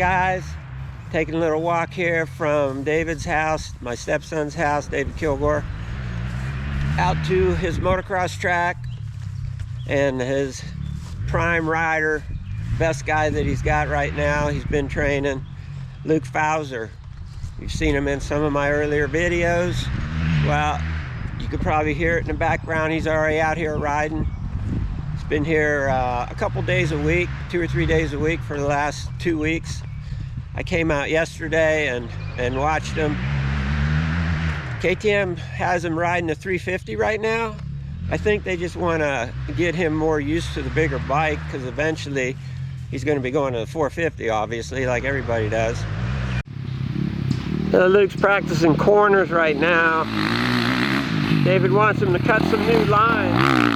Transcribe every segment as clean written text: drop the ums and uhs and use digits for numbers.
guys, taking a little walk here from David's house, my stepson's house, David Kilgore, out to his motocross track and his prime rider, best guy that he's got right now. He's been training, Luke Fauser. You've seen him in some of my earlier videos. Well, you could probably hear it in the background. He's already out here riding. He's been here a couple days a week, 2 or 3 days a week for the last 2 weeks. I came out yesterday and watched him. KTM has him riding the 350 right now. I think they just want to get him more used to the bigger bike, because eventually he's going to be going to the 450, obviously, like everybody does. Luke's practicing corners right now. David wants him to cut some new lines.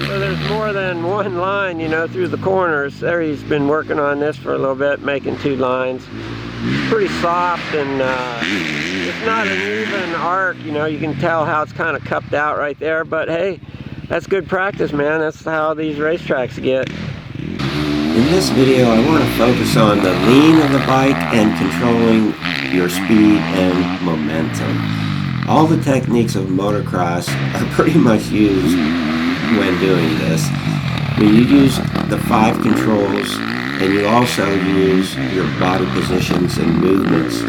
So there's more than one line, you know, through the corners. There, he's been working on this for a little bit, making 2 lines. It's pretty soft, and it's not an even arc, you know. You can tell how it's kind of cupped out right there, but hey, that's good practice, man. That's how these racetracks get. In this video, I want to focus on the lean of the bike and controlling your speed and momentum. All the techniques of motocross are pretty much used when doing this. When you use the 5 controls, and you also use your body positions and movements.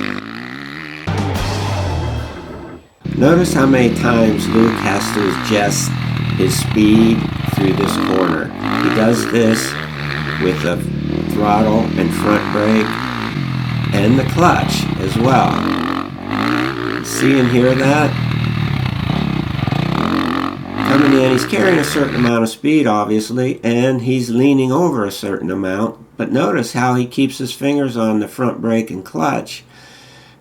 Notice how many times Luke has to adjust his speed through this corner. He does this with the throttle and front brake and the clutch as well. See and hear that? Coming in, he's carrying a certain amount of speed, obviously, and he's leaning over a certain amount. But notice how he keeps his fingers on the front brake and clutch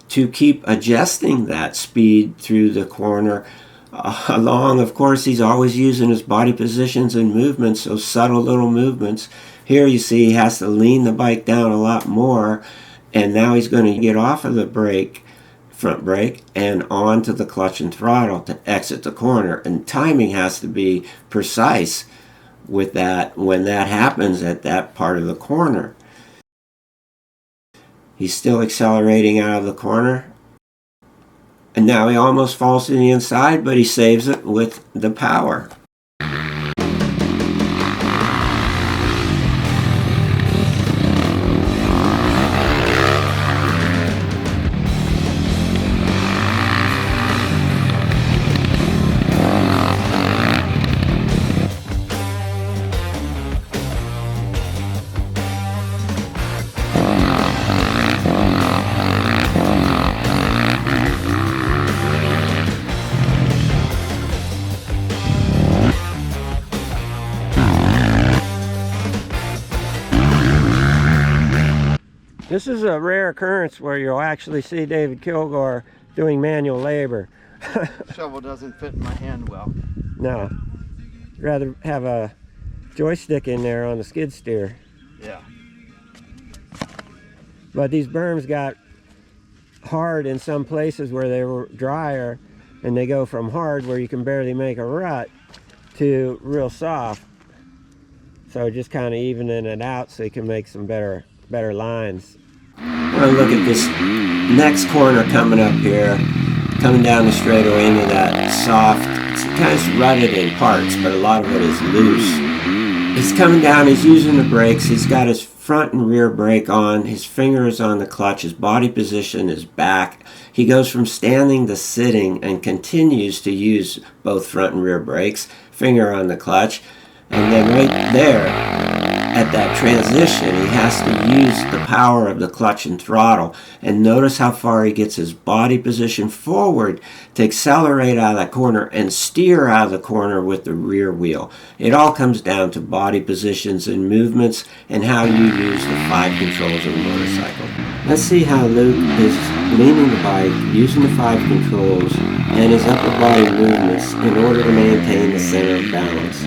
to keep adjusting that speed through the corner. Along, of course, he's always using his body positions and movements, those subtle little movements. Here you see he has to lean the bike down a lot more, and now he's going to get off of the brake, front brake, and onto the clutch and throttle to exit the corner. And timing has to be precise with that when that happens at that part of the corner. He's still accelerating out of the corner, and now he almost falls to the inside, but he saves it with the power. This is a rare occurrence where you'll actually see David Kilgore doing manual labor. Shovel doesn't fit in my hand well. No. Rather have a joystick in there on the skid steer. Yeah. But these berms got hard in some places where they were drier, and they go from hard, where you can barely make a rut, to real soft. So just kind of evening it out so you can make some better lines. Now look at this next corner coming up here, coming down the straightaway into that soft, it's kind of rutted in parts, but a lot of it is loose. He's coming down, he's using the brakes, he's got his front and rear brake on, his finger is on the clutch, his body position is back. He goes from standing to sitting and continues to use both front and rear brakes, finger on the clutch, and then right there, at that transition, he has to use the power of the clutch and throttle. And notice how far he gets his body position forward to accelerate out of that corner and steer out of the corner with the rear wheel. It all comes down to body positions and movements and how you use the 5 controls of a motorcycle. Let's see how Luke is leaning the bike, using the 5 controls and his upper body movements in order to maintain the center of balance.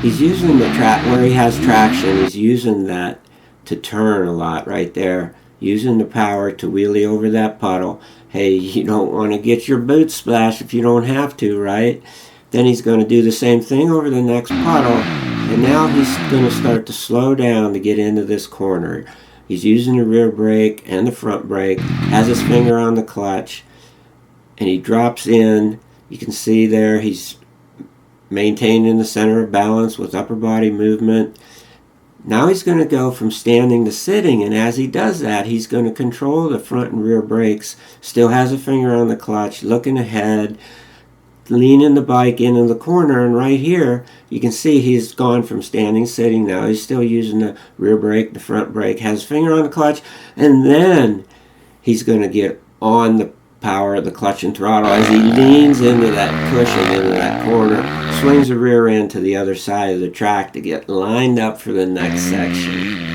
He's using the where he has traction, he's using that to turn a lot right there, using the power to wheelie over that puddle. Hey, you don't want to get your boots splashed if you don't have to, right? Then he's going to do the same thing over the next puddle, And now he's going to start to slow down to get into this corner. He's using the rear brake and the front brake, has his finger on the clutch, and he drops in. You can see there he's maintaining the center of balance with upper body movement. Now he's going to go from standing to sitting, and as he does that, he's going to control the front and rear brakes, still has a finger on the clutch, looking ahead, leaning the bike into the corner, and right here you can see he's gone from standing sitting. Now he's still using the rear brake, the front brake, has his finger on the clutch, and then he's going to get on the power of the clutch and throttle as he leans into that cushion, into that corner, swings the rear end to the other side of the track to get lined up for the next section.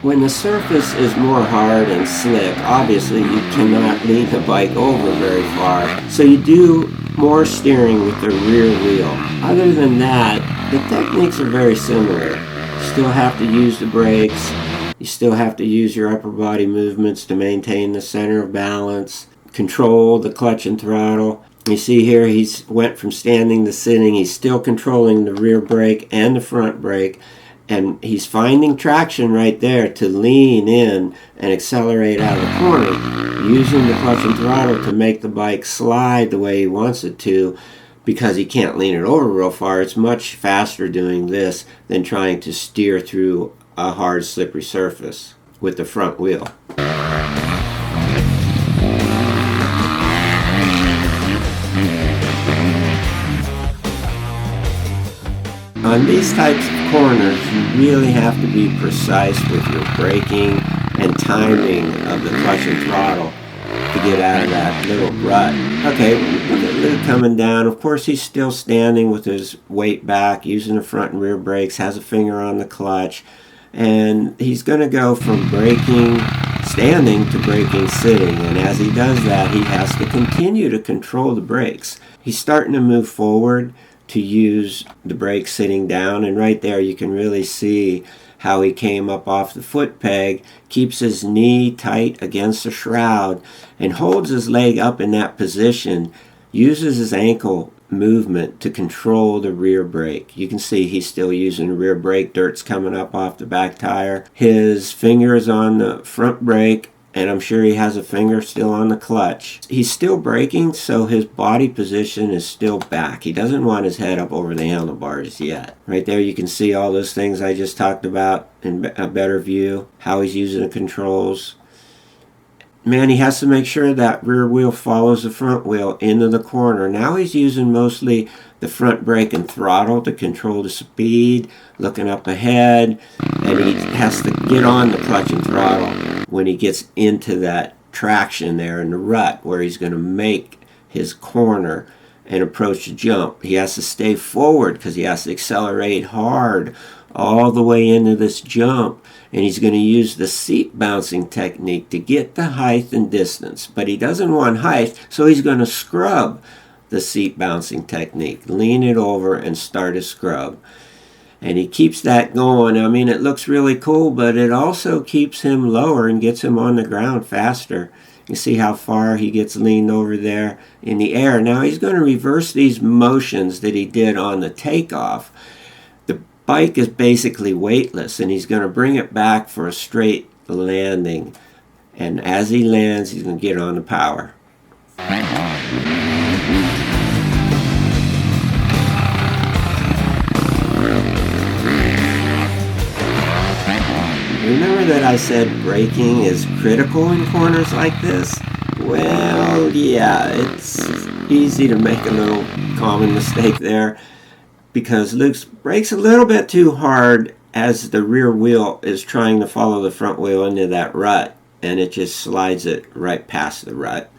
When the surface is more hard and slick, obviously you cannot lean the bike over very far, so you do more steering with the rear wheel. Other than that, the techniques are very similar. You still have to use the brakes, you still have to use your upper body movements to maintain the center of balance, control the clutch and throttle. You see here he's went from standing to sitting, he's still controlling the rear brake and the front brake. And he's finding traction right there to lean in and accelerate out of the corner, using the clutch and throttle to make the bike slide the way he wants it to, because he can't lean it over real far. It's much faster doing this than trying to steer through a hard, slippery surface with the front wheel. On these types of corners, you really have to be precise with your braking and timing of the clutch and throttle to get out of that little rut. Okay, look at Luke coming down. Of course, he's still standing with his weight back, using the front and rear brakes, has a finger on the clutch, and he's going to go from braking standing to braking sitting. And as he does that, he has to continue to control the brakes. He's starting to move forward to use the brake sitting down, and right there you can really see how he came up off the foot peg, keeps his knee tight against the shroud, and holds his leg up in that position, uses his ankle movement to control the rear brake. You can see he's still using the rear brake, dirt's coming up off the back tire. His finger is on the front brake, and I'm sure he has a finger still on the clutch. He's still braking, so his body position is still back. He doesn't want his head up over the handlebars yet. Right there you can see all those things I just talked about in a better view, how he's using the controls. Man, he has to make sure that rear wheel follows the front wheel into the corner. Now he's using mostly the front brake and throttle to control the speed, looking up ahead, and he has to get on the clutch and throttle when he gets into that traction there in the rut where he's going to make his corner and approach the jump. He has to stay forward because he has to accelerate hard all the way into this jump, and he's going to use the seat bouncing technique to get the height and distance. But he doesn't want height, so he's going to scrub the seat bouncing technique. Lean it over and start a scrub. And he keeps that going. I mean, it looks really cool, but it also keeps him lower and gets him on the ground faster. You see how far he gets leaned over there in the air. Now he's going to reverse these motions that he did on the takeoff. The bike is basically weightless, and he's going to bring it back for a straight landing. And as he lands, he's going to get on the power. Remember that I said braking is critical in corners like this? Well, yeah, it's easy to make a little common mistake there because Luke brakes a little bit too hard as the rear wheel is trying to follow the front wheel into that rut, and it just slides it right past the rut.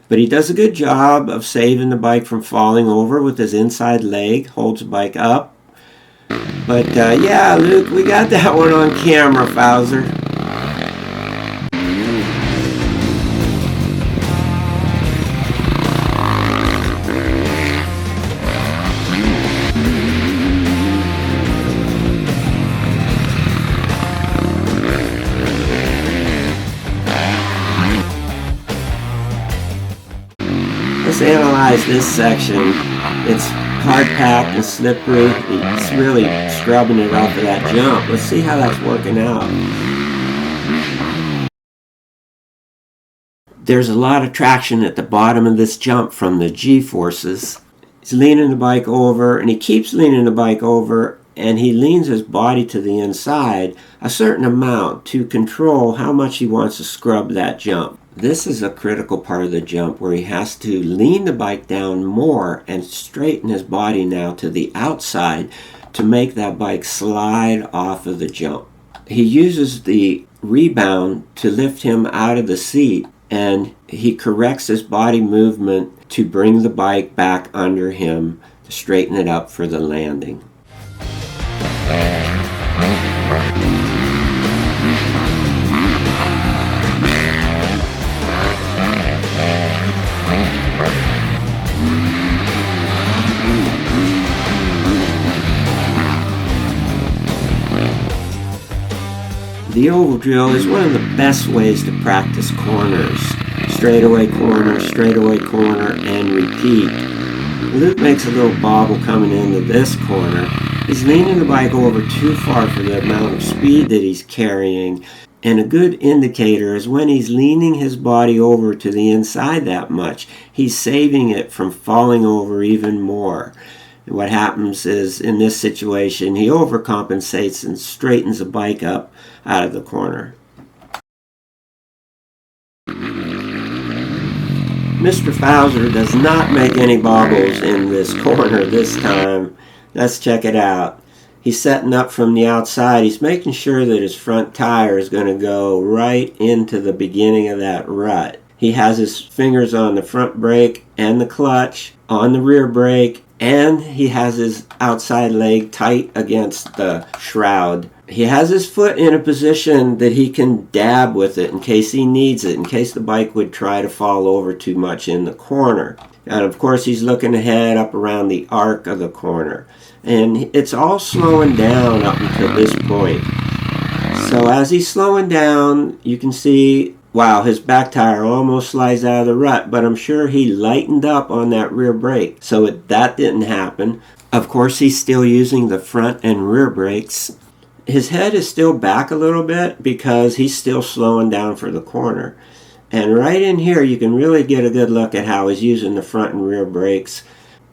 But he does a good job of saving the bike from falling over with his inside leg, holds the bike up. But yeah, Luke, we got that one on camera, Fauser. analyze this section. It's hard packed and slippery. It's really scrubbing it off of that jump. Let's see how that's working out. There's a lot of traction at the bottom of this jump from the G-forces. He's leaning the bike over, and he keeps leaning the bike over, and he leans his body to the inside a certain amount to control how much he wants to scrub that jump. This is a critical part of the jump where he has to lean the bike down more and straighten his body now to the outside to make that bike slide off of the jump. He uses the rebound to lift him out of the seat, and he corrects his body movement to bring the bike back under him to straighten it up for the landing. The oval drill is one of the best ways to practice corners. Straightaway corner, and repeat. Luke makes a little bobble coming into this corner. He's leaning the bike over too far for the amount of speed that he's carrying, and a good indicator is when he's leaning his body over to the inside that much, he's saving it from falling over even more. And what happens is, in this situation, he overcompensates and straightens the bike up out of the corner. Mr. Fauser does not make any bobbles in this corner this time. Let's check it out. He's setting up from the outside. He's making sure that his front tire is going to go right into the beginning of that rut. He has his fingers on the front brake and the clutch, on the rear brake, and he has his outside leg tight against the shroud. He has his foot in a position that he can dab with it in case he needs it, in case the bike would try to fall over too much in the corner. And of course he's looking ahead up around the arc of the corner. And it's all slowing down up until this point. So as he's slowing down, you can see, wow, his back tire almost slides out of the rut, but I'm sure he lightened up on that rear brake, so that didn't happen. Of course, he's still using the front and rear brakes. His head is still back a little bit because he's still slowing down for the corner. And right in here, you can really get a good look at how he's using the front and rear brakes.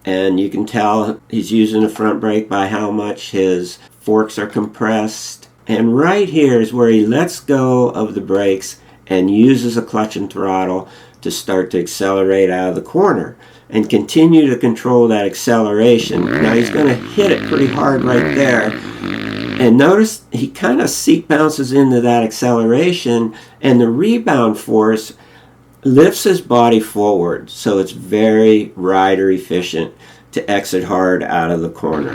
And you can tell he's using the front brake by how much his forks are compressed. And right here is where he lets go of the brakes and uses a clutch and throttle to start to accelerate out of the corner and continue to control that acceleration. Now he's going to hit it pretty hard right there. And notice he kind of seat bounces into that acceleration, and the rebound force lifts his body forward, so it's very rider efficient to exit hard out of the corner.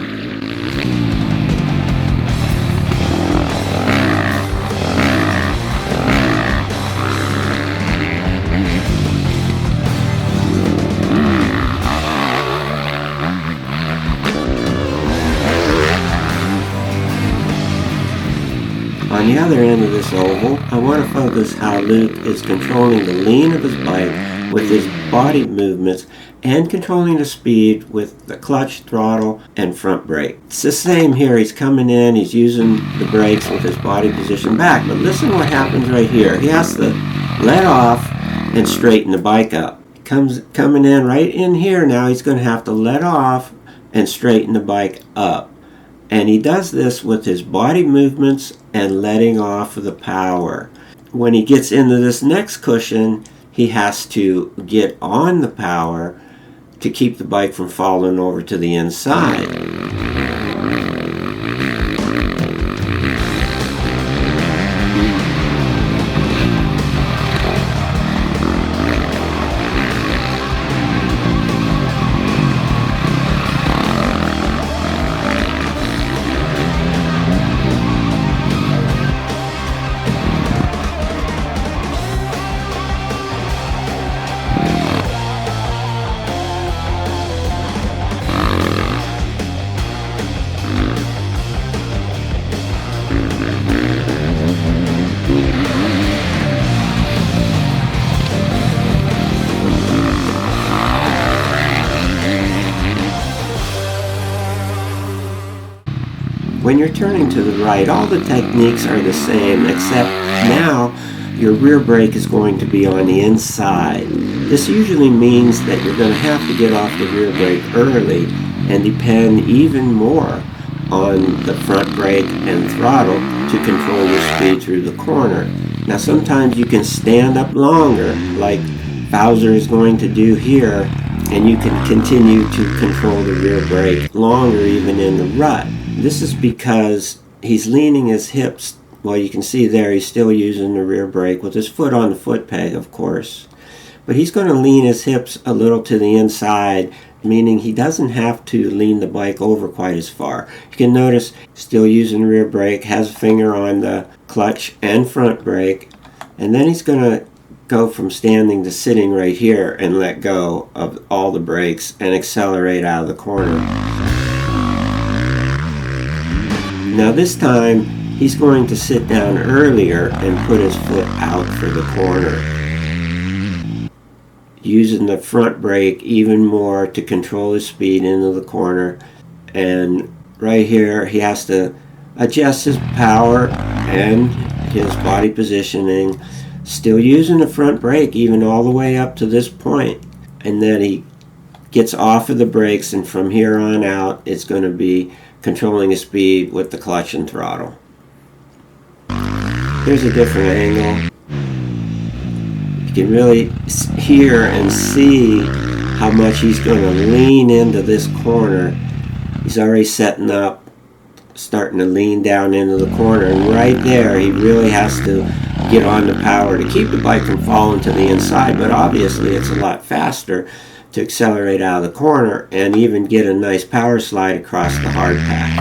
On the other end of this oval, I want to focus how Luke is controlling the lean of his bike with his body movements and controlling the speed with the clutch, throttle, and front brake. It's the same here. He's coming in, he's using the brakes with his body positioned back. But listen what happens right here. He has to let off and straighten the bike up. Coming in right in here now, he's going to have to let off and straighten the bike up. And he does this with his body movements and letting off of the power. When he gets into this next cushion, he has to get on the power to keep the bike from falling over to the inside. When you're turning to the right, all the techniques are the same, except now your rear brake is going to be on the inside. This usually means that you're going to have to get off the rear brake early and depend even more on the front brake and throttle to control your speed through the corner. Now sometimes you can stand up longer, like Fauser is going to do here, and you can continue to control the rear brake longer even in the rut. This is because he's leaning his hips. Well, you can see there he's still using the rear brake with his foot on the foot peg, of course. But he's going to lean his hips a little to the inside, meaning he doesn't have to lean the bike over quite as far. You can notice still using the rear brake, has a finger on the clutch and front brake, and then he's going to go from standing to sitting right here and let go of all the brakes and accelerate out of the corner. Now this time he's going to sit down earlier and put his foot out for the corner, using the front brake even more to control his speed into the corner. And right here he has to adjust his power and his body positioning, still using the front brake even all the way up to this point. And then he gets off of the brakes, and from here on out it's going to be controlling his speed with the clutch and throttle. Here's a different angle. You can really hear and see how much he's going to lean into this corner. He's already setting up, starting to lean down into the corner, and right there he really has to get on the power to keep the bike from falling to the inside. But obviously it's a lot faster to accelerate out of the corner and even get a nice power slide across the hard pack.